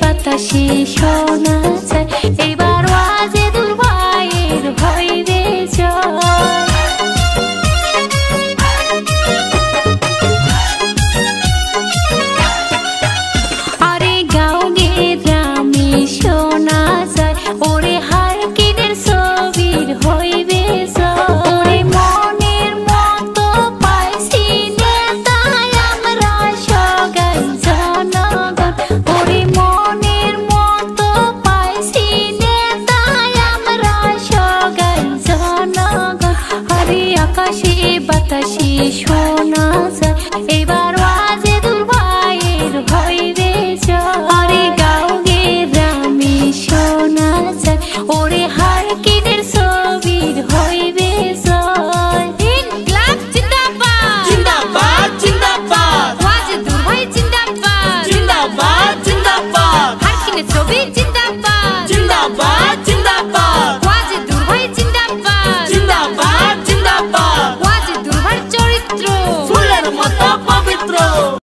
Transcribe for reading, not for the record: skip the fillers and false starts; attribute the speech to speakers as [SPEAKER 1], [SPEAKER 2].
[SPEAKER 1] বাতাসে শোনা যায় এবার ওয়াজে দুর্বাইয়ের হইবে জয়। আরে গাঁও গে গ্রামে শোনা যায় ওরে হার কিনের ছবির হইবে জয়। ওরে মনের মতো পাইছি নেতায় আমরা সগাই জনগণ। ওরে মনের মতো পাইছি নেতায় আমরা সগাই জনগণ। আরে আকাশে বাতাসে শোনা যায় এবার ওয়াজে দুর্বাইয়ের হইবে জয়। আরে গাঁও গে গ্রামে শোনা যায় ওরে হার কিনের